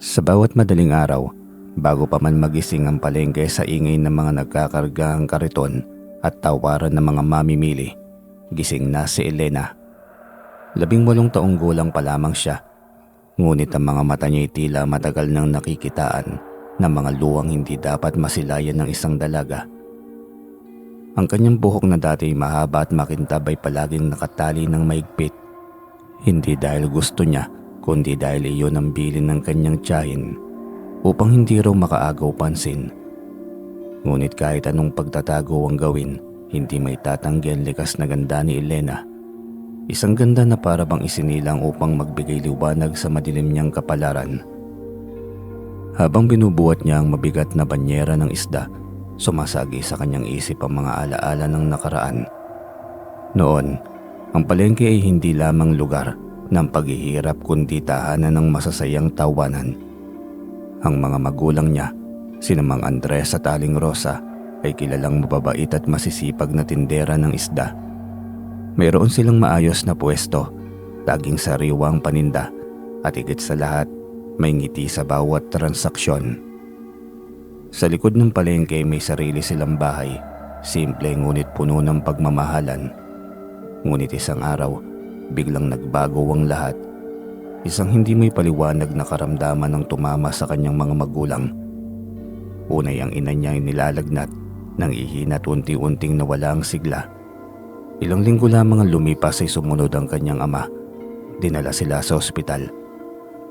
Sa bawat madaling araw, bago pa man magising ang palengke sa ingay ng mga nagkakargahang kariton at tawaran ng mga mamimili, gising na si Elena. 18 taong gulang pa lamang siya, ngunit ang mga mata niya'y tila matagal nang nakikitaan ng mga luwang hindi dapat masilayan ng isang dalaga. Ang kanyang buhok na dati mahaba at makintab ay palaging nakatali ng maigpit. Hindi dahil gusto niya, kundi dahil iyon ang bilin ng kanyang tiyahin upang hindi raw makaagaw pansin. Ngunit kahit anong pagtatago ang gawin, hindi may tatanggi ang likas na ganda ni Elena. Isang ganda na para bang isinilang upang magbigay liwanag sa madilim niyang kapalaran. Habang binubuhat niya ang mabigat na banyera ng isda, sumasagi sa kanyang isip ang mga alaala ng nakaraan. Noon, ang palengke ay hindi lamang lugar ng paghihirap kundi tahanan ng masasayang tawanan. Ang mga magulang niya, sina Mang Andres at Aling Rosa, ay kilalang mababait at masisipag na tindera ng isda. Mayroon silang maayos na pwesto, taging sariwang paninda, at higit sa lahat, may ngiti sa bawat transaksyon. Sa likod ng palengke may sarili silang bahay, simple ngunit puno ng pagmamahalan. Ngunit isang araw, biglang nagbago ang lahat. Isang hindi may paliwanag na karamdaman ang tumama sa kanyang mga magulang. Unay ang ina niya ay nilalagnat, nang ihina at unti-unting nawala ang sigla. Ilang linggo lamang ang lumipas ay sumunod ang kanyang ama. Dinala sila sa ospital.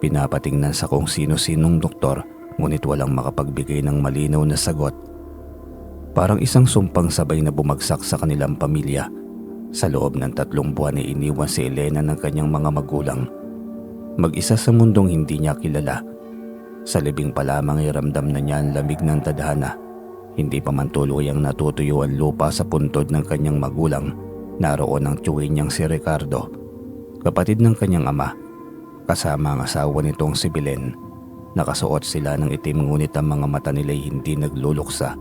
Pinapatingnan sa kung sino-sinong doktor, ngunit walang makapagbigay ng malinaw na sagot. Parang isang sumpang sabay na bumagsak sa kanilang pamilya. Sa loob ng 3 buwan ay iniwan si Elena ng kanyang mga magulang. Mag-isa sa mundong hindi niya kilala. Sa libing pa lamang ay ramdam na niya ang lamig ng tadhana. Hindi pa man tuluyang natutuyo ang lupa sa puntod ng kanyang magulang. Naroon ang tiyuhin niyang si Ricardo, kapatid ng kanyang ama, kasama ang asawa nitong si Belen. Nakasuot sila ng itim ngunit ang mga mata nila'y hindi nagluluksa,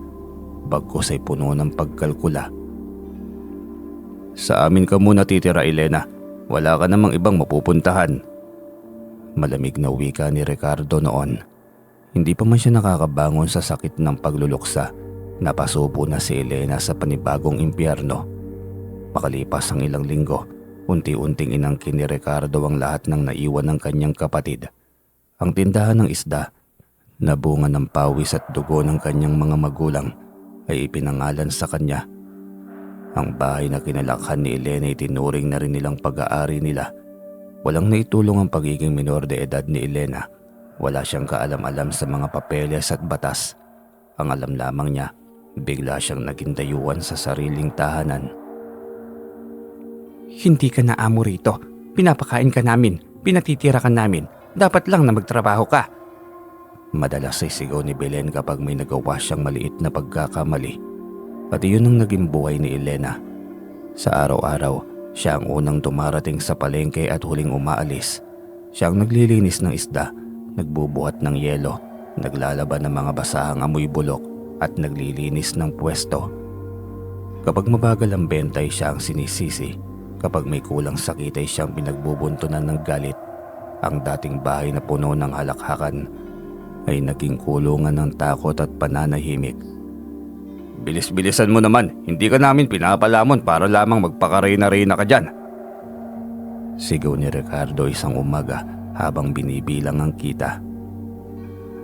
bagkus ay puno ng pagkalkula. "Sa amin ka muna titira, Elena. Wala ka namang ibang mapupuntahan." Malamig na wika ni Ricardo noon. Hindi pa man siya nakakabangon sa sakit ng pagluluksa, napasubo na si Elena sa panibagong impyerno. Makalipas ang ilang linggo, unti-unting inangkin ni Ricardo ang lahat ng naiwan ng kanyang kapatid. Ang tindahan ng isda, na bunga ng pawis at dugo ng kanyang mga magulang, ay ipinangalan sa kanya. Ang bahay na kinalakhan ni Elena ay tinuring na rin nilang pag-aari nila. Walang naitulong ang pagiging minor de edad ni Elena. Wala siyang kaalam-alam sa mga papeles at batas. Ang alam lamang niya, bigla siyang naging dayuhan sa sariling tahanan. "Hindi ka na amo rito. Pinapakain ka namin. Pinatitira ka namin. Dapat lang na magtrabaho ka." Madalas ay sigaw ni Belen kapag may nagawa siyang maliit na pagkakamali. At iyon ang naging buhay ni Elena. Sa araw-araw, siya ang unang dumarating sa palengke at huling umaalis. Siya ang naglilinis ng isda, nagbubuhat ng yelo, naglalaban ng mga basahang amoy bulok at naglilinis ng pwesto. Kapag mabagal ang benta ay siya ang sinisisi. Kapag may kulang sakit ay siyang pinagbubuntunan ng galit. Ang dating bahay na puno ng halakhakan ay naging kulungan ng takot at pananahimik. "Bilis-bilisan mo naman, hindi ka namin pinapalamon para lamang magpakarena-rena ka dyan." Sigaw ni Ricardo isang umaga habang binibilang ang kita.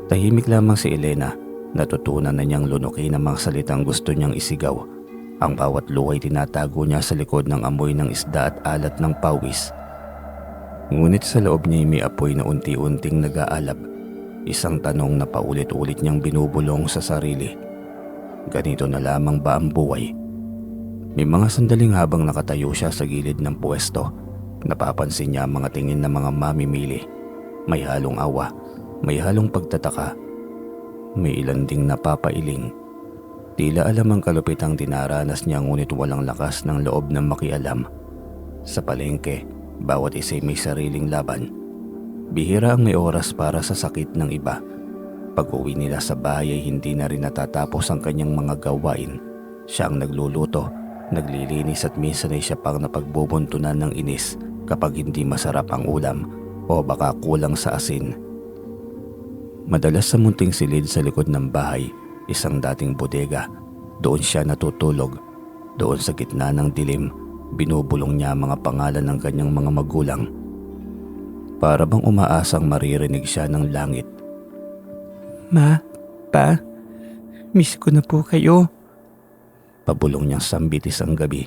Tahimik lamang si Elena, natutunan na niyang lunukin ang mga salitang gusto niyang isigaw. Ang bawat luhay tinatago niya sa likod ng amoy ng isda at alat ng pawis. Ngunit sa loob niya may apoy na unti-unting nag-aalab. Isang tanong na paulit-ulit niyang binubulong sa sarili. Ganito na lamang ba ang buhay? May mga sandaling habang nakatayo siya sa gilid ng pwesto, napapansin niya ang mga tingin ng mga mamimili. May halong awa, may halong pagtataka, may ilan ding napapailing. Tila alam ang kalupitang dinaranas niya ngunit walang lakas ng loob na makialam. Sa palengke, bawat isa'y may sariling laban. Bihira ang may oras para sa sakit ng iba. Pag-uwi nila sa bahay ay hindi na rin natatapos ang kanyang mga gawain. Siya ang nagluluto, naglilinis at minsan ay siya pang napagbubuntunan ng inis kapag hindi masarap ang ulam o baka kulang sa asin. Madalas sa munting silid sa likod ng bahay, isang dating bodega. Doon siya natutulog. Doon sa gitna ng dilim, binubulong niya ang mga pangalan ng kanyang mga magulang. Para bang umaasang maririnig siya ng langit. Ma, Pa, miss ko na po kayo. Pabulong niyang sambitis ang gabi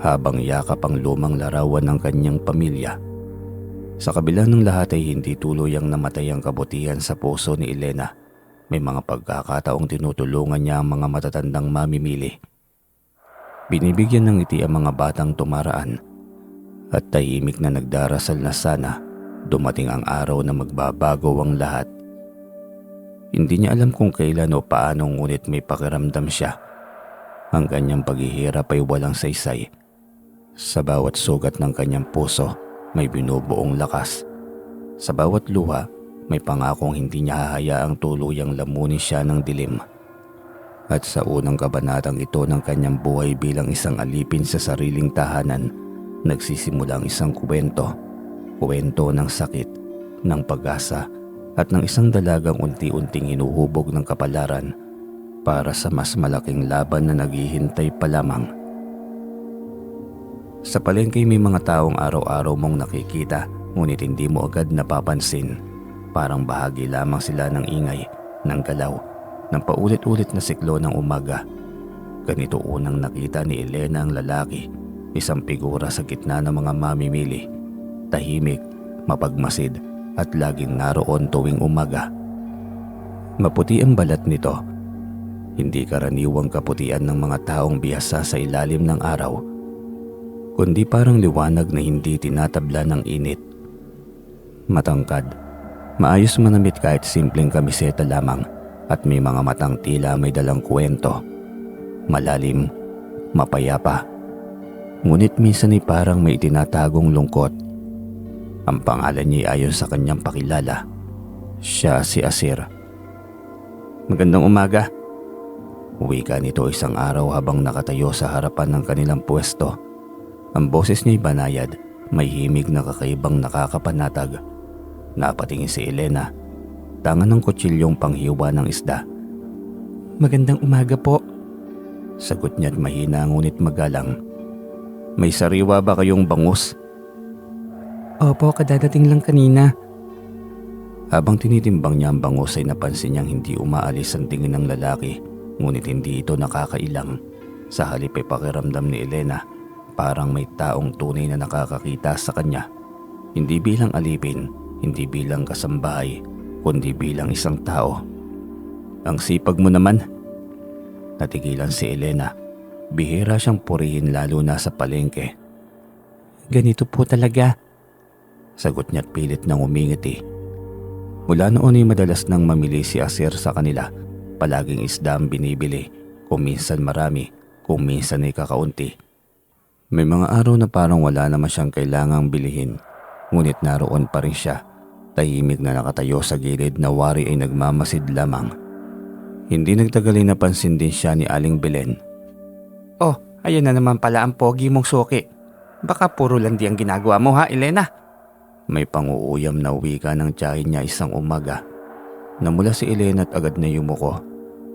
habang yakap ang lumang larawan ng kanyang pamilya. Sa kabila ng lahat ay hindi tuluyang namatay ang kabutihan sa puso ni Elena. May mga pagkakataong tinutulungan niya ang mga matatandang mamimili. Binibigyan ng ngiti ang mga batang tumaraan at tahimik na nagdarasal na sana dumating ang araw na magbabago ang lahat. Hindi niya alam kung kailan o paano, ngunit may pakiramdam siya. Ang kanyang paghihirap ay walang saysay. Sa bawat sugat ng kanyang puso, may binubuong lakas. Sa bawat luha, may pangakong hindi niya hahayaang tuluyang lamunin siya ng dilim. At sa unang kabanatang ito ng kanyang buhay bilang isang alipin sa sariling tahanan, nagsisimula ang isang kwento. Kwento ng sakit, ng pag-asa, at ng isang dalagang unti-unting hinuhubog ng kapalaran para sa mas malaking laban na naghihintay pa lamang. Sa palengke may mga taong araw-araw mong nakikita, ngunit hindi mo agad napapansin. Parang bahagi lamang sila ng ingay, ng galaw, ng paulit-ulit na siklo ng umaga. Ganito unang nakita ni Elena ang lalaki, isang figura sa gitna ng mga mamimili. Tahimik, mapagmasid, at laging naroon tuwing umaga. Maputi ang balat nito. Hindi karaniwang kaputian ng mga taong bihasa sa ilalim ng araw, kundi parang liwanag na hindi tinatabla ng init. Matangkad, maayos manamit kahit simpleng kamiseta lamang, at may mga matang tila may dalang kwento. Malalim, mapayapa, ngunit minsan ay parang may tinatagong lungkot. Ang pangalan niya ayon sa kanyang pakilala. Siya si Asir. Magandang umaga. Wika nito isang araw habang nakatayo sa harapan ng kanilang pwesto. Ang boses niya'y banayad, may himig na kakaibang nakakapanatag. Napatingin si Elena, tangan ng kutsilyong panghiwa ng isda. Magandang umaga po. Sagot niya't mahina ngunit magalang. May sariwa ba kayong bangus? Opo, kadadating lang kanina. Habang tinitimbang niya ang bangus ay napansin niyang hindi umaalis ang tingin ng lalaki, ngunit hindi ito nakakailang. Sa halip ay pakiramdam ni Elena, parang may taong tunay na nakakakita sa kanya. Hindi bilang alipin, hindi bilang kasambahay, kundi bilang isang tao. Ang sipag mo naman. Natigilan si Elena. Bihira siyang purihin lalo na sa palengke. Ganito po talaga. Sagot niya't pilit nang umingiti. Mula noon ay madalas nang mamili si Asir sa kanila. Palaging isda ang binibili, kung minsan marami, kung minsan ay kakaunti. May mga araw na parang wala naman siyang kailangang bilihin, ngunit naroon pa rin siya, tahimik na nakatayo sa gilid na wari ay nagmamasid lamang. Hindi nagtagal ay napansin din siya ni Aling Belen. Oh, ayan na naman pala ang pogi mong suki. Baka puro landi ang ginagawa mo ha, Elena? May panguuyam na wika ng tiyahin niya isang umaga. Namula si Elena at agad na yumuko.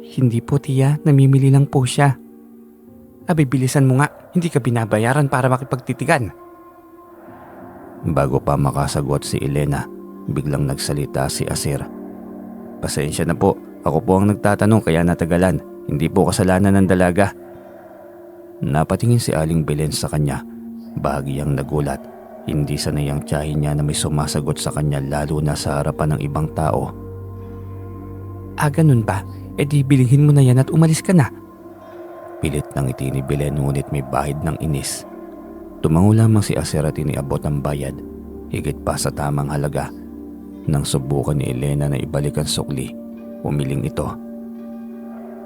Hindi po tiya, namimili lang po siya. Abi, bilisan mo nga, hindi ka binabayaran para makipagtitigan. Bago pa makasagot si Elena, biglang nagsalita si Asir. Pasensya na po, ako po ang nagtatanong kaya natagalan. Hindi po kasalanan ng dalaga. Napatingin si Aling Belen sa kanya, bahagyang nagulat. Hindi sanay ang tiyahin niya na may sumasagot sa kanya lalo na sa harapan ng ibang tao. Ganun ba? E di bilhin mo na yan at umalis ka na. Pilit ng ngiti ni Belen ngunit may bahid ng inis. Tumango lamang si Asir at iniabot ang bayad, higit pa sa tamang halaga. Nang subukan ni Elena na ibalik ang sukli, umiling ito.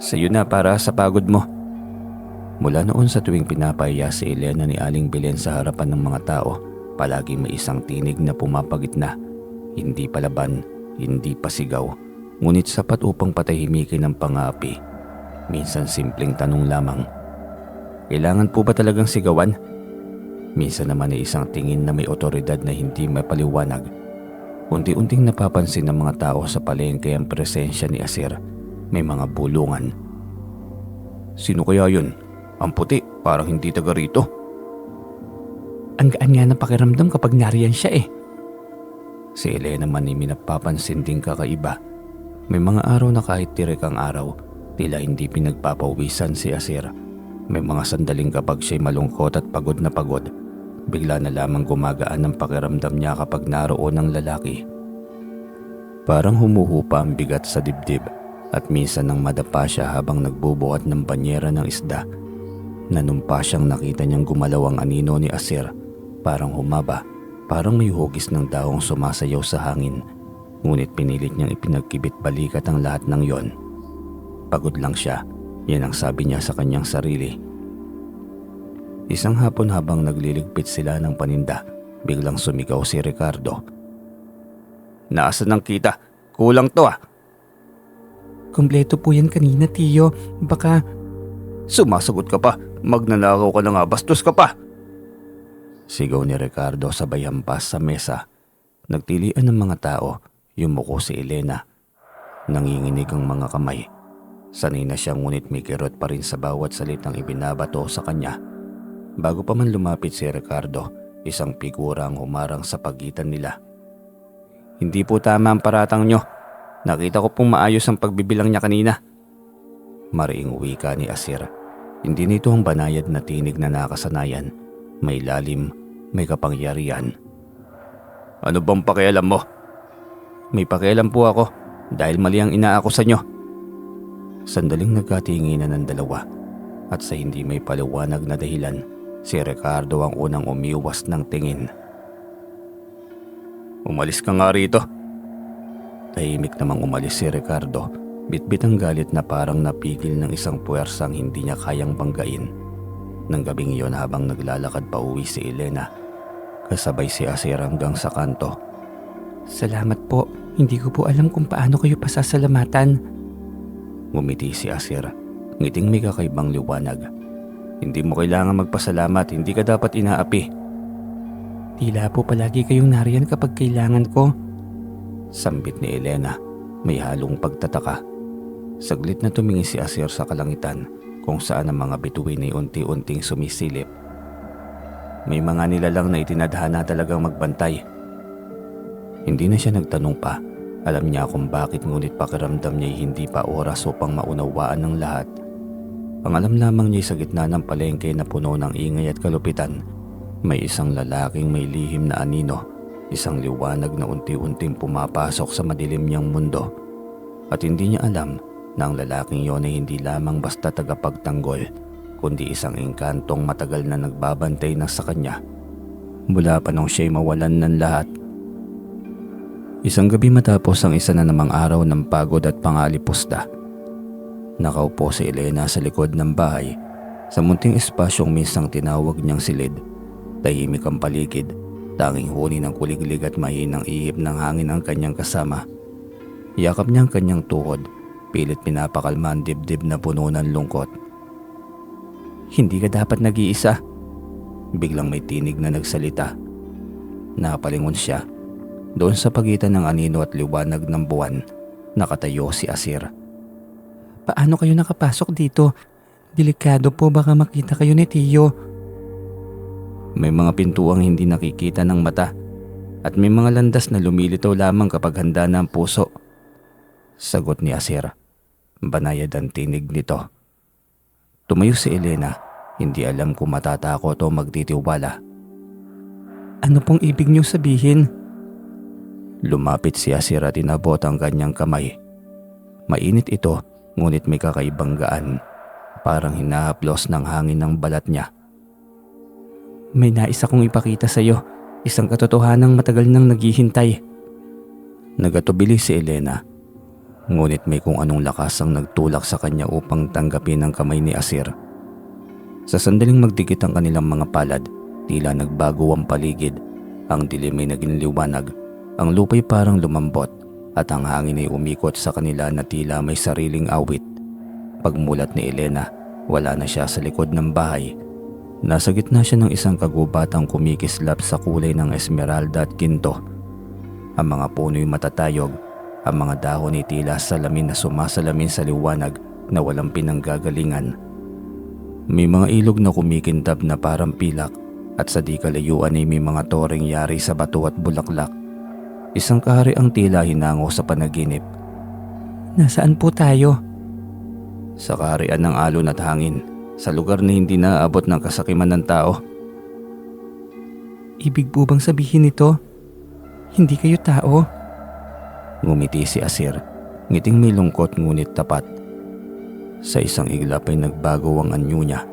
Sa'yo na para sa pagod mo. Mula noon sa tuwing pinapahiya si Elena ni Aling Belen sa harapan ng mga tao, palagi may isang tinig na pumapagitna. Hindi palaban, hindi pasigaw, ngunit sapat upang patahimikin ang pang-aapi. Minsan simpleng tanong lamang. Kailangan po ba talagang sigawan? Minsan naman ay isang tingin na may otoridad na hindi mapaliwanag. Unti-unting napapansin ng mga tao sa palengke ang presensya ni Asir. May mga bulungan. Sino kaya yun? Ang puti, parang hindi taga rito. Ang gaan nga ng pakiramdam kapag nariyan siya eh. Si Elena man ay minapapansin ding kakaiba. May mga araw na kahit tirik ang araw, tila hindi pinagpapawisan si Asir. May mga sandaling kapag siya'y malungkot at pagod na pagod, bigla na lamang gumagaan ang pakiramdam niya kapag naroon ang lalaki. Parang humuhupa ang bigat sa dibdib at minsan nang madapa siya habang nagbubuhat ng banyera ng isda. Nanumpa siyang nakita niyang gumalaw ang anino ni Asir. Parang humaba, parang may hugis ng daong sumasayaw sa hangin. Ngunit pinilit niyang ipinagkibit balikat ang lahat ng yon. Pagod lang siya, yan ang sabi niya sa kanyang sarili. Isang hapon habang nagliligpit sila ng paninda, biglang sumigaw si Ricardo. Naasan ang kita? Kulang to ah! Kumpleto po yan kanina, Tiyo. Baka... Sumasagot ka pa, magnanakaw ka na nga, bastos ka pa! Sigaw ni Ricardo sabay hampas sa mesa. Nagtilian ng mga tao, yumuko si Elena. Nanginginig ang mga kamay. Sanay na siya ngunit may kirot pa rin sa bawat salitang ibinabato sa kanya. Bago pa man lumapit si Ricardo, isang figura ang humarang sa pagitan nila. Hindi po tama ang paratang nyo. Nakita ko pong maayos ang pagbibilang niya kanina. Mariing wika ni Asir. Hindi nito ang banayad na tinig na nakasanayan. May lalim, may kapangyarihan. Ano bang pakialam mo? May pakialam po ako dahil mali ang inaakusa nyo. Sandaling nagkatinginan ng dalawa at sa hindi may paliwanag na dahilan, si Ricardo ang unang umiwas ng tingin. Umalis ka nga rito. Tahimik namang umalis si Ricardo, bitbit ang galit na parang napigil ng isang puwersang hindi niya kayang banggain. Nang gabing iyon habang naglalakad pa uwi si Elena, kasabay si Asir hanggang sa kanto. Salamat po. Hindi ko po alam kung paano kayo pasasalamatan. Ngumiti si Asir, ngiting may kakaibang liwanag. Hindi mo kailangan magpasalamat, hindi ka dapat inaapi. Tila po palagi kayong nariyan kapag kailangan ko. Sambit ni Elena, may halong pagtataka. Saglit na tumingin si Asir sa kalangitan kung saan ang mga bituin ay unti-unting sumisilip. May mga nilalang na itinadhana talagang magbantay. Hindi na siya nagtanong pa. Alam niya kung bakit, ngunit pakiramdam niya hindi pa oras upang maunawaan ng lahat. Ang alam lamang niya sa gitna ng palengke na puno ng ingay at kalupitan, may isang lalaking may lihim na anino, isang liwanag na unti-unting pumapasok sa madilim niyang mundo. At hindi niya alam na ang lalaking yon ay hindi lamang basta tagapagtanggol, kundi isang engkantong matagal na nagbabantay na sa kanya mula pa nung siya'y mawalan ng lahat. Isang gabi matapos ang isa na namang araw ng pagod at pangalipusta, nakaupo si Elena sa likod ng bahay sa munting espasyong minsang tinawag niyang silid. Tahimik ang paligid, tanging huni ng kuliglig at mahinang ihip ng hangin ang kanyang kasama. Yakap niya ang kanyang tuhod, pilit pinapakalma ang dibdib na puno ng lungkot. Hindi ka dapat nag-iisa. Biglang may tinig na nagsalita. Napalingon siya. Doon sa pagitan ng anino at liwanag ng buwan, nakatayo si Asir. Paano kayo nakapasok dito? Delikado po, baka makita kayo ni Tiyo. May mga pintuang hindi nakikita ng mata at may mga landas na lumilitaw lamang kapag handa na ang puso. Sagot ni Asir. Banayad ang tinig nito. Tumayo si Elena, hindi alam kung matatakot o magtitiwala. Ano pong ibig niyo sabihin? Lumapit si Asir at inabot ang kanyang kamay. Mainit ito, ngunit may kakaibang gaan. Parang hinahaplos ng hangin ng balat niya. May nais akong ipakita sa iyo. Isang katotohanang matagal nang naghihintay. Nagatubili si Elena. Ngunit may kung anong lakas ang nagtulak sa kanya upang tanggapin ang kamay ni Asir. Sa sandaling magdikit ang kanilang mga palad, tila nagbago ang paligid. Ang dilim ay naging liwanag. Ang lupa'y parang lumambot at ang hangin ay umikot sa kanila na tila may sariling awit. Pagmulat ni Elena, wala na siya sa likod ng bahay. Nasa gitna siya ng isang kagubatang kumikislap sa kulay ng esmeralda at ginto. Ang mga puno'y matatayog, ang mga dahon ay tila salamin na sumasalamin sa liwanag na walang pinanggagalingan. May mga ilog na kumikintab na parang pilak at sa di kalayuan ay may mga toreng yari sa bato at bulaklak. Isang kahariang tila hinango sa panaginip. Nasaan po tayo? Sa kaharian ng alon at hangin, sa lugar na hindi naaabot ng kasakiman ng tao. Ibig po bang sabihin nito, hindi kayo tao? Ngumiti si Asir, ngiting may lungkot ngunit tapat. Sa isang iglap ay nagbago ang anyo niya.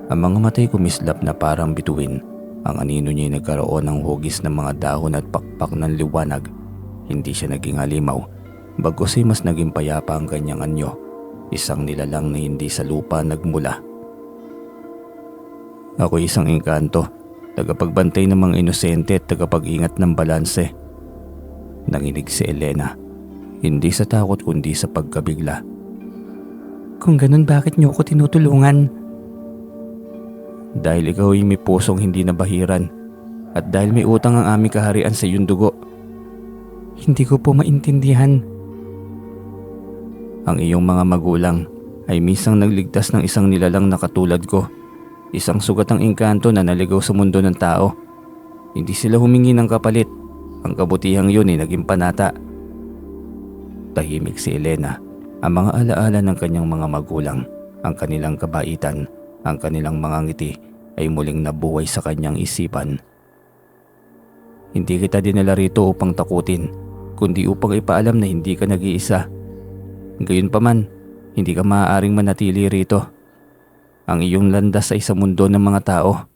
Ang mga matay kumislap na parang bituin. Ang anino niya ay nagkaroon ng hugis ng mga dahon at pakpak ng liwanag. Hindi siya naging halimaw, bagkus ay mas naging payapa ang kanyang anyo. Isang nilalang na hindi sa lupa nagmula. Ako isang engkanto, tagapagbantay ng mga inosente at tagapag-ingat ng balanse. Nanginig si Elena, hindi sa takot kundi sa pagkabigla. Kung ganun, bakit niyo ako tinutulungan? Dahil ikaw ay may pusong hindi nabahiran at dahil may utang ang aming kaharian sa iyong dugo. Hindi ko po maintindihan. Ang iyong mga magulang ay misang nagligtas ng isang nilalang na katulad ko. Isang sugatang engkanto na naligaw sa mundo ng tao. Hindi sila humingi ng kapalit. Ang kabutihang yun ay naging panata. Tahimik si Elena. Ang mga alaala ng kanyang mga magulang, ang kanilang kabaitan, ang kanilang mga ngiti ay muling nabuhay sa kanyang isipan. Hindi kita dinala rito upang takutin, kundi upang ipaalam na hindi ka nag-iisa. Gayunpaman, hindi ka maaaring manatili rito. Ang iyong landas ay sa mundo ng mga tao.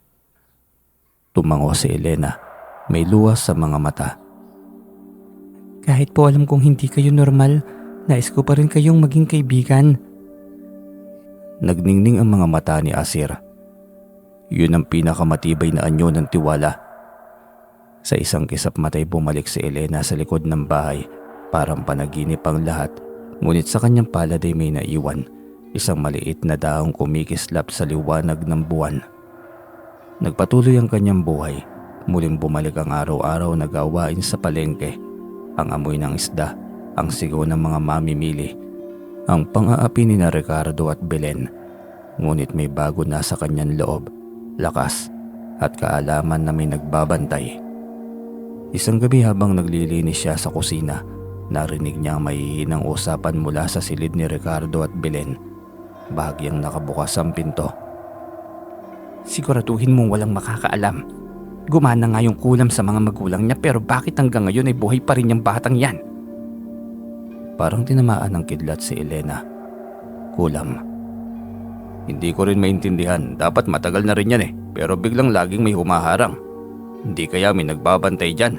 Tumango si Elena, may luwas sa mga mata. Kahit po alam kong hindi kayo normal, nais ko pa rin kayong maging kaibigan. Nagningning ang mga mata ni Asir. Yun ang pinakamatibay na anyo ng tiwala. Sa isang kisap matay bumalik si Elena sa likod ng bahay. Parang panaginip ang lahat. Ngunit sa kanyang palad ay may naiwan. Isang maliit na daong kumikislap sa liwanag ng buwan. Nagpatuloy ang kanyang buhay. Muling bumalik ang araw-araw na gawain sa palengke. Ang amoy ng isda, ang sigaw ng mga mamimili, ang pang-aapi ni na Ricardo at Belen. Ngunit may bago na sa kanyang loob, lakas at kaalaman na may nagbabantay. Isang gabi habang naglilinis siya sa kusina, narinig niya ang mahihinang usapan mula sa silid ni Ricardo at Belen. Bahagyang nakabukas ang pinto. Siguraduhin mong walang makakaalam. Gumana nga yung kulam sa mga magulang niya, pero bakit hanggang ngayon ay buhay pa rin yung batang yan? Parang tinamaan ng kidlat si Elena. Kulam. Hindi ko rin maintindihan. Dapat matagal na rin yan eh. Pero biglang laging may humaharang. Hindi kaya may nagbabantay dyan.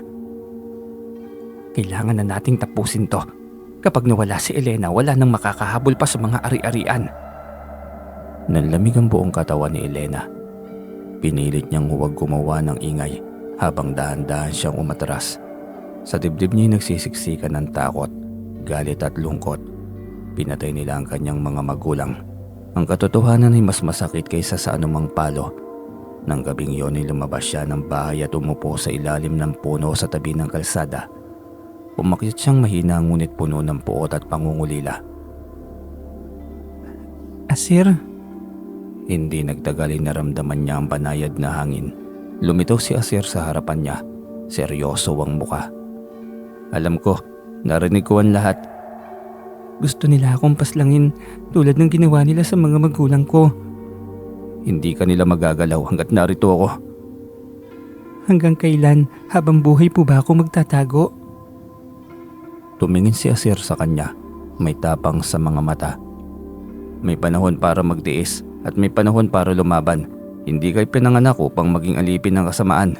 Kailangan na nating tapusin to. Kapag nawala si Elena, wala nang makakahabol pa sa mga ari-arian. Nanlamig ang buong katawan ni Elena. Pinilit niyang huwag gumawa ng ingay habang dahan-dahan siyang umatras. Sa dibdib niya nagsisiksikan ng takot, galit at lungkot. Pinatay nila ang kanyang mga magulang. Ang katotohanan ay mas masakit kaysa sa anumang palo. Nang gabing iyon ay lumabas siya ng bahay at umupo sa ilalim ng puno sa tabi ng kalsada. Umakyat siyang mahina ngunit puno ng puot at pangungulila. Asir? Hindi nagtagal ay naramdaman niya ang banayad na hangin. Lumitaw si Asir sa harapan niya. Seryoso ang muka. Alam ko, narinig ko ang lahat. Gusto nila akong paslangin tulad ng ginawa nila sa mga magulang ko. Hindi ka nila magagalaw hanggat narito ako. Hanggang kailan? Habang buhay po ba ako magtatago? Tumingin si Asir sa kanya. May tapang sa mga mata. May panahon para magtiis at may panahon para lumaban. Hindi kayo pinanganak upang maging alipin ng kasamaan.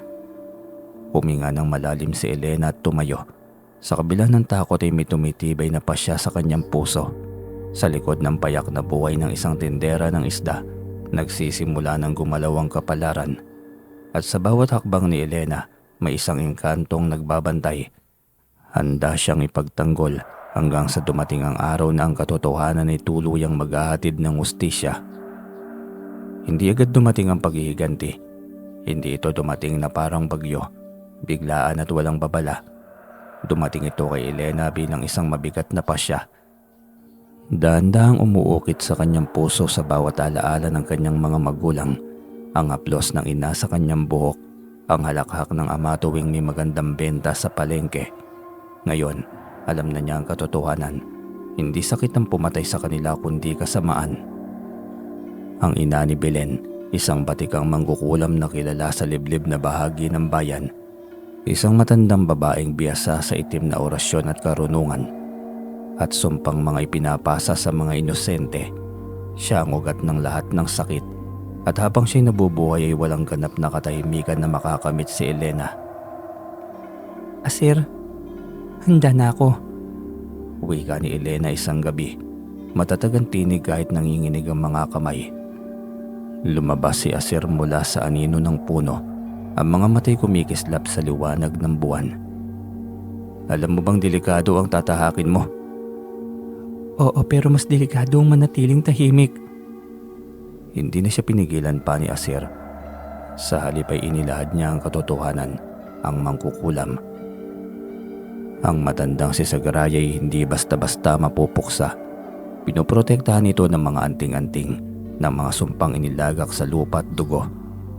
Huminga ng malalim si Elena at tumayo. Sa kabila ng takot ay may tumitibay na pasya sa kanyang puso. Sa likod ng payak na buhay ng isang tindera ng isda, nagsisimula ng gumalaw ang kapalaran. At sa bawat hakbang ni Elena, may isang engkantong nagbabantay. Handa siyang ipagtanggol hanggang sa dumating ang araw na ang katotohanan ay tuluyang maghahatid ng hustisya. Hindi agad dumating ang paghihiganti. Hindi ito dumating na parang bagyo, biglaan at walang babala. Dumating ito kay Elena bilang isang mabigat na pasya. Dahan-dahang umuukit sa kanyang puso sa bawat alaala ng kanyang mga magulang, ang haplos ng ina sa kanyang buhok, ang halakhak ng ama tuwing may magandang benta sa palengke. Ngayon, alam na niya ang katotohanan. Hindi sakit ang pumatay sa kanila kundi kasamaan. Ang ina ni Belen, isang batikang mangkukulam na kilala sa liblib na bahagi ng bayan. Isang matandang babaeng biyasa sa itim na orasyon at karunungan. At sumpang mga ipinapasa sa mga inosente. Siya ang ugat ng lahat ng sakit. At habang siya'y nabubuhay ay walang ganap na katahimikan na makakamit si Elena. Asir, handa na ako. Wika ni Elena isang gabi. Matatag ang tinig kahit nanginginig ang mga kamay. Lumabas si Asir mula sa anino ng puno. Ang mga matay kumikislap sa liwanag ng buwan. Alam mo bang delikado ang tatahakin mo? Oo, pero mas delikado ang manatiling tahimik. Hindi na siya pinigilan pa ni Asir. Sa halip ay inilahad niya ang katotohanan, ang mangkukulam. Ang matandang si Sagaraya ay hindi basta-basta mapupuksa. Pinoprotektahan ito ng mga anting-anting, ng mga sumpang inilagak sa lupa at dugo.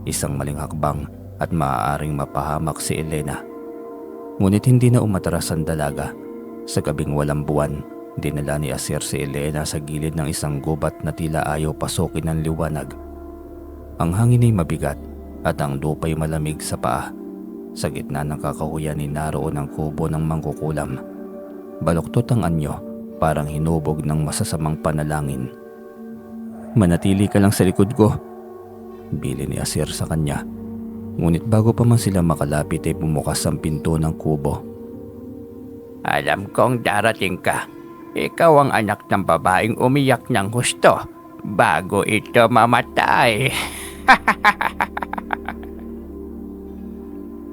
Isang maling hakbang at maaaring mapahamak si Elena. Ngunit hindi na umatras ang dalaga. Sa gabing walang buwan, dinala ni Asir si Elena sa gilid ng isang gubat na tila ayaw pasukin ng liwanag. Ang hangin ay mabigat at ang lupa'y malamig sa paa. Sa gitna ng kakahuyan ay naroon ang kubo ng mangkukulam. Baluktot ang anyo, parang hinubog ng masasamang panalangin. Manatili ka lang sa likod ko, bili ni Asir sa kanya. Ngunit bago pa man sila makalapit ay bumukas ang pinto ng kubo. Alam kong darating ka. Ikaw ang anak ng babaeng umiyak ng husto bago ito mamatay.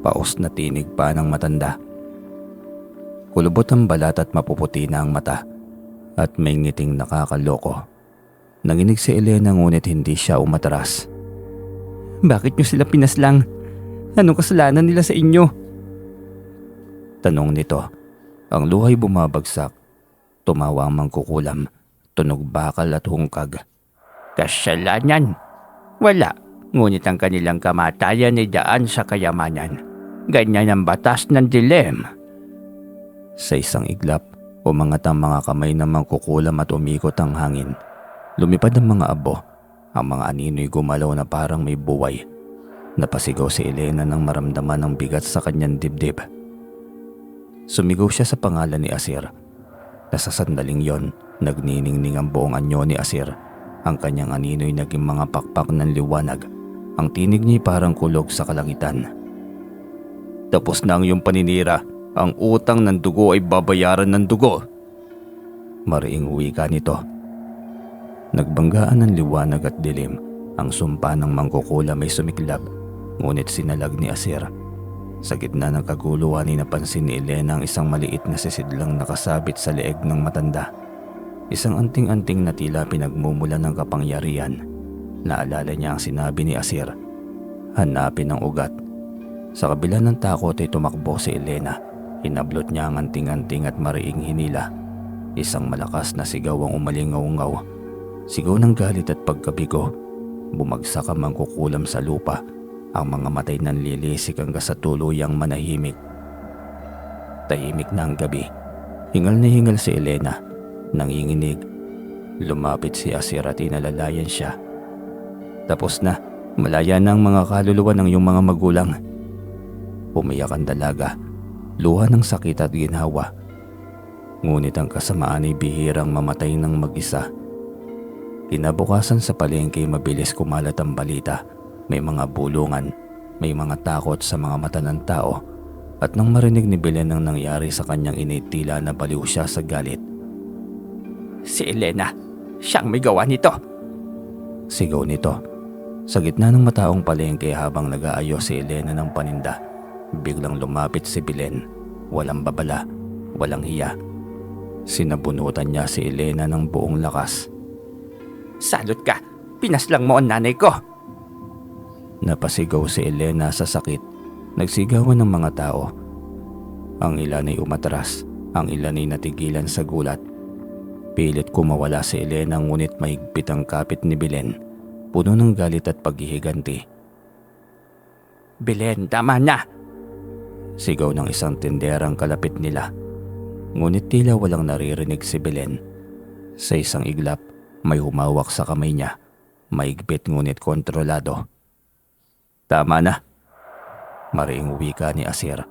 Paos na tinig pa ng matanda. Kulubot ang balat at mapuputi na ang mata at may ngiting nakakaloko. Nanginig si Elena ngunit hindi siya umatras. Bakit niyo sila pinaslang? Anong kasalanan nila sa inyo? Tanong nito. Ang luhay bumabagsak. Tumawa ang mangkukulam. Tunog bakal at hungkag. Kasalanan? Wala. Ngunit ang kanilang kamatayan ay daan sa kayamanan. Ganyan ang batas ng dilem. Sa isang iglap, umangat ang mga kamay ng mangkukulam at umikot ang hangin. Lumipad ang mga abo. Ang mga anino'y gumalaw na parang may buway. Napasigaw si Elena nang maramdaman ang bigat sa kanyang dibdib. Sumigaw siya sa pangalan ni Asir. Sa sandaling yon, nagniningning ang buong anyo ni Asir. Ang kanyang anino'y naging mga pakpak ng liwanag. Ang tinig niya'y parang kulog sa kalangitan. Tapos na ang iyong paninira. Ang utang ng dugo ay babayaran ng dugo. Mariing wika nito. Nagbanggaan ng liwanag at dilim. Ang sumpa ng mangkukulam ay sumiklab. Ngunit sinalag ni Asir. Sa gitna ng kaguluhan ay napansin ni Elena ang isang maliit na sisidlang nakasabit sa leeg ng matanda. Isang anting-anting na tila pinagmumula ng kapangyarihan. Naalala niya ang sinabi ni Asir. Hanapin ang ugat. Sa kabila ng takot ay tumakbo si Elena. Hinablot niya ang anting-anting at mariing hinila. Isang malakas na sigaw ang umalingaw-ngaw. Sigaw ng galit at pagkabigo. Bumagsak ang mangkukulam sa lupa. Ang mga matay nanlilisik hanggang sa tuluyang manahimik. Tahimik na ang gabi. Hingal na hingal si Elena. Nanginginig. Lumapit si Asir at inalalayan siya. Tapos na. Malaya na ang mga kaluluwa ng iyong mga magulang. Umiyak ang dalaga. Luha ng sakit at ginhawa. Ngunit ang kasamaan ay bihirang mamatay ng mag-isa. Kinabukasan sa palengke mabilis kumalat ang balita. May mga bulungan, may mga takot sa mga mata ng tao. At nang marinig ni Belen ang nangyari sa kanyang inay, tila na baliw siya sa galit. Si Elena, siyang may gawa nito. Sigaw nito. Sa gitna ng mataong palengke habang nag-aayos si Elena ng paninda, biglang lumapit si Belen. Walang babala, walang hiya. Sinabunutan niya si Elena ng buong lakas. Salot ka! Pinaslang mo ang nanay ko! Napasigaw si Elena sa sakit. Nagsigawan ng mga tao. Ang ilan ay umatras, ang ilan ay natigilan sa gulat. Pilit kumawala si Elena ngunit mahigpit ang kapit ni Belen, puno ng galit at paghihiganti. Belen, tama na! Sigaw ng isang tinderang kalapit nila. Ngunit tila walang naririnig si Belen. Sa isang iglap, may humawak sa kamay niya. Mahigpit ngunit kontrolado. Tama na! Mariing wika ni Asir.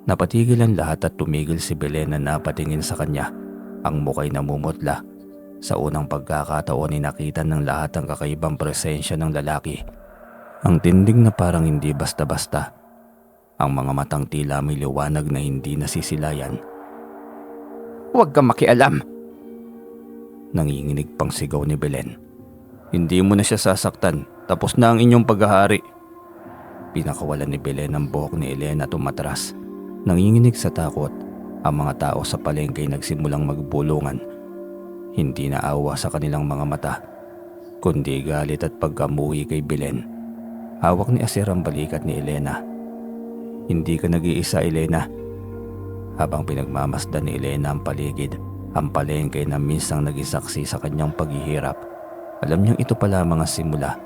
Napatigil ang lahat at tumigil si Belen na napatingin sa kanya. Ang muka'y namumutla. Sa unang pagkakataon ay nakita ng lahat ang kakaibang presensya ng lalaki. Ang tindig na parang hindi basta-basta. Ang mga matang tila may liwanag na hindi nasisilayan. Huwag kang makialam! Nanginginig pang sigaw ni Belen. Hindi mo na siya sasaktan. Tapos na ang inyong paghahari. Pinakawalan ni Belen ang buhok ni Elena at umatras. Nanginginig sa takot, ang mga tao sa palengke ay nagsimulang magbulungan. Hindi na awa sa kanilang mga mata, kundi galit at pagkamuhi kay Belen. Hawak ni Asir ang balikat ni Elena. Hindi ka nag-iisa, Elena. Habang pinagmamasdan ni Elena ang paligid, ang palengke na minsang naging saksi sa kanyang paghihirap. Alam niyang ito pala mga simula.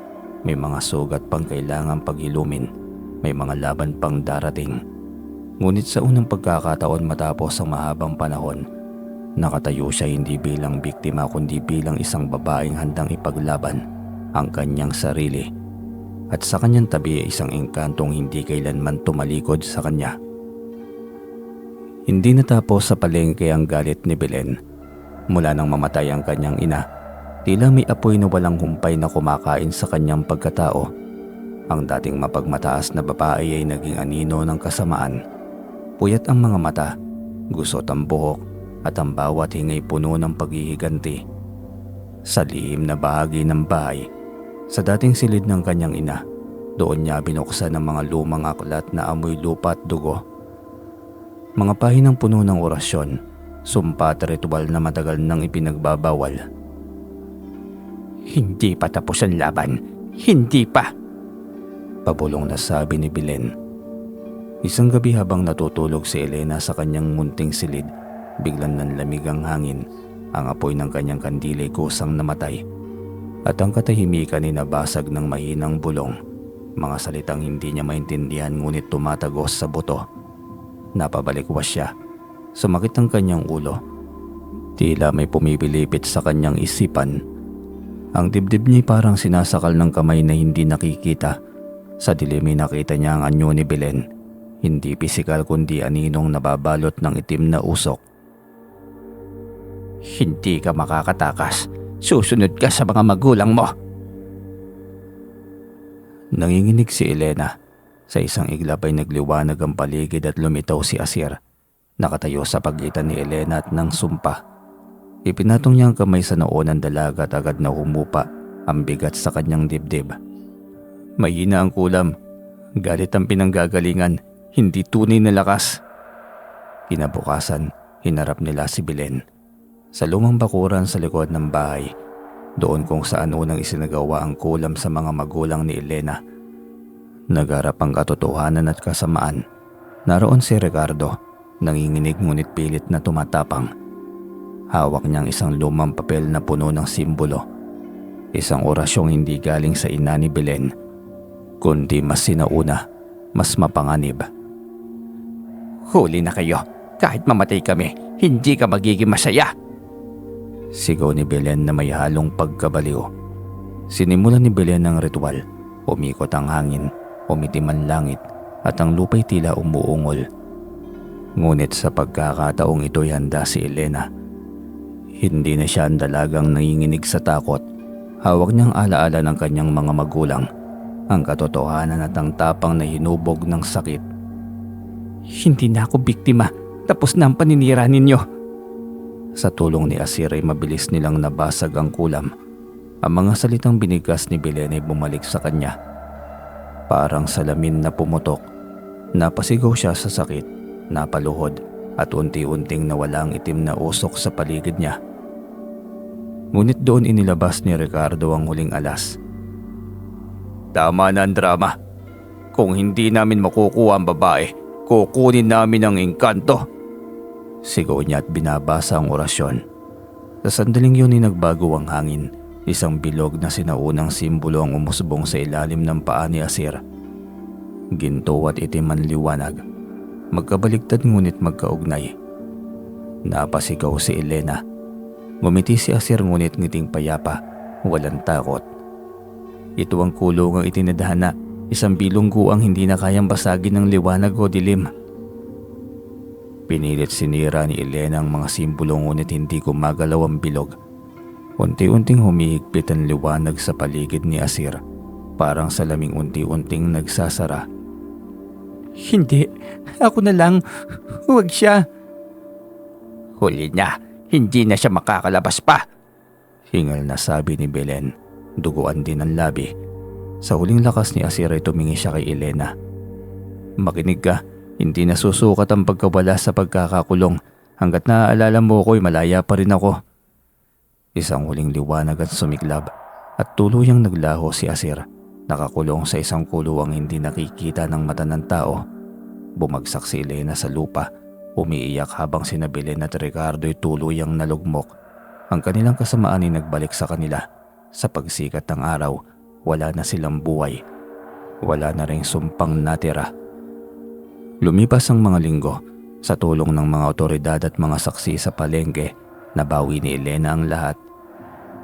May mga sugat pang kailangang paghilumin. May mga laban pang darating. Ngunit sa unang pagkakataon matapos ang mahabang panahon, nakatayo siya hindi bilang biktima kundi bilang isang babaeng handang ipaglaban ang kanyang sarili. At sa kanyang tabi ay isang engkantong hindi kailanman tumalikod sa kanya. Hindi natapos sa palengke ang galit ni Belen. Mula nang mamatay ang kanyang ina, tila may apoy na walang humpay na kumakain sa kanyang pagkatao. Ang dating mapagmataas na babae ay naging anino ng kasamaan. Puyat ang mga mata, gusot ang buhok at ang bawat hingay puno ng paghihiganti. Sa lihim na bahagi ng bahay, sa dating silid ng kanyang ina, doon niya binuksan ang mga lumang aklat na amoy lupa at dugo. Mga pahinang puno ng orasyon, sumpa at ritual na matagal nang ipinagbabawal. Hindi pa tapos ang laban. Hindi pa! Pabulong na sabi ni Belen. Isang gabi habang natutulog si Elena sa kanyang munting silid, biglang nanlamig ang hangin. Ang apoy ng kanyang kandila ay kusang namatay. At ang katahimikan ay nabasag ng mahinang bulong. Mga salitang hindi niya maintindihan ngunit tumatagos sa buto. Napabalikwas siya. Sumakit ang kanyang ulo. Tila may pumipilipit sa kanyang isipan. Ang dibdib niya parang sinasakal ng kamay na hindi nakikita. Sa dilim ay nakita niya ang anyo ni Belen. Hindi pisikal kundi aninong nababalot ng itim na usok. Hindi ka makakatakas. Susunod ka sa mga magulang mo. Nanginginig si Elena. Sa isang iglap ay nagliwanag ang paligid at lumitaw si Asir. Nakatayo sa pagitan ni Elena at ng sumpa. Ipinatong niya ang kamay sa noo ng dalaga at agad na humupa ang bigat sa kanyang dibdib. Mahina ang kulam. Galit ang pinanggagalingan. Hindi tunay na lakas. Kinabukasan, hinarap nila si Belen. Sa lumang bakuran sa likod ng bahay, doon kung saan unang isinagawa ang kulam sa mga magulang ni Elena. Nagarap ang katotohanan at kasamaan. Naroon si Ricardo, nanginginig ngunit pilit na tumatapang. Hawak niyang isang lumang papel na puno ng simbolo. Isang orasyong hindi galing sa ina ni Belen, kundi mas sinauna, mas mapanganib. Huli na kayo. Kahit mamatay kami, hindi ka magiging masaya. Sigaw ni Belen na may halong pagkabaliw. Sinimulan ni Belen ang ritual. Umikot ang hangin, umitim ang langit, at ang lupa'y tila umuungol. Ngunit sa pagkakataong ito'y handa si Elena. Hindi na siya ang dalagang nanginginig sa takot. Hawak niyang alaala ng kanyang mga magulang, ang katotohanan at ang tapang na hinubog ng sakit. Hindi na ako biktima. Tapos na ang paninira ninyo. Sa tulong ni Asir ay mabilis nilang nabasag ang kulam. Ang mga salitang binigas ni Belen ay bumalik sa kanya. Parang salamin na pumutok. Napasigaw siya sa sakit, napaluhod, at unti-unting nawala ang itim na usok sa paligid niya. Ngunit doon inilabas ni Ricardo ang huling alas. Tama na ang drama. Kung hindi namin makukuha ang babae, kukunin namin ang engkanto. Sigaw niya at binabasa ang orasyon. Sa sandaling yun ay nagbago ang hangin. Isang bilog na sinaunang simbolo ang umusbong sa ilalim ng paa ni Asir. Ginto at itim ang liwanag. Magkabaligtad ngunit magkaugnay. Napasigaw si Elena. Ngumiti si Asir ngunit ngiting payapa, walang takot. Ito ang kulungang itinadhana, isang bilungguang hindi na kayang basagin ng liwanag o dilim. Pinilit sinira ni Elena ang mga simbolo ngunit hindi gumagalaw ang bilog. Unti-unting humihigpit ang liwanag sa paligid ni Asir, parang salaming unti-unting nagsasara. Hindi, ako na lang. Huwag siya. Huli na, hindi na siya makakalabas pa. Hingal na sabi ni Belen, duguan din ang labi. Sa huling lakas ni Asir ay tumingi siya kay Elena. Makinig ka, hindi nasusukat ang pagkawala sa pagkakakulong. Hanggat naaalala mo ko'y malaya pa rin ako. Isang huling liwanag at sumiklab at tuluyang naglaho si Asir. Nakakulong sa isang kulungang hindi nakikita ng mata ng tao. Bumagsak si Elena sa lupa, umiiyak habang sina Belen at Ricardo'y tuluyang nalugmok. Ang kanilang kasamaan ay nagbalik sa kanila. Sa pagsikat ng araw, wala na silang buhay. Wala na ring sumpang natira. Lumipas ang mga linggo. Sa tulong ng mga otoridad at mga saksi sa palengke, nabawi ni Elena ang lahat.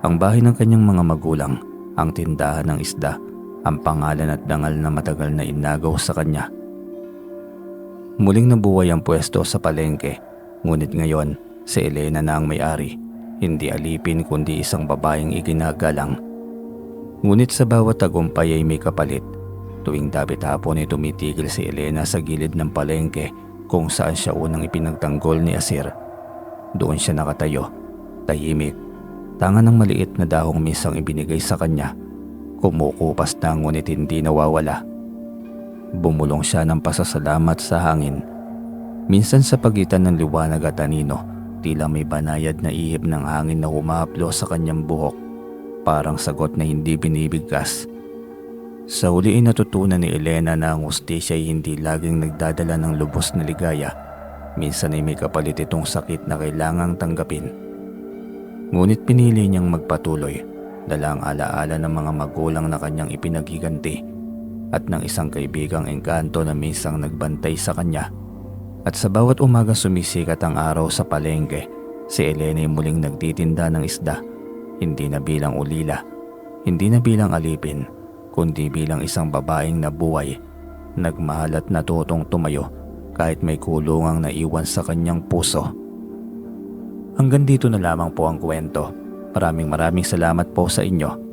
Ang bahay ng kanyang mga magulang, ang tindahan ng isda, ang pangalan at dangal na matagal na inagaw sa kanya. Muling nabuhay ang pwesto sa palengke, ngunit ngayon si Elena na ang may-ari, hindi alipin kundi isang babaeng iginagalang. Ngunit sa bawat tagumpay ay may kapalit. Tuwing dapit hapon ay tumitigil si Elena sa gilid ng palengke kung saan siya unang ipinagtanggol ni Asir. Doon siya nakatayo, tahimik, tanga ng maliit na dahong misang ibinigay sa kanya. Kumukupas na ngunit hindi nawawala. Bumulong siya ng pasasalamat sa hangin. Minsan sa pagitan ng liwanag at anino, tila may banayad na ihip ng hangin na humahaplo sa kanyang buhok, parang sagot na hindi binibigkas. Sa huli ay natutunan ni Elena na ang hustisya ay hindi laging nagdadala ng lubos na ligaya. Minsan ay may kapalit itong sakit na kailangang tanggapin. Ngunit pinili niyang magpatuloy, dala ang alaala ng mga magulang na kanyang ipinaghiganti at ng isang kaibigang engkanto na minsang nagbantay sa kanya. At sa bawat umaga sumisikat ang araw sa palengke, si Elena ay muling nagtitinda ng isda, hindi na bilang ulila, hindi na bilang alipin, kundi bilang isang babaeng nabuhay, nagmahal at natutong tumayo kahit may kulungang naiwan sa kanyang puso. Hanggang dito na lamang po ang kwento. Maraming salamat po sa inyo.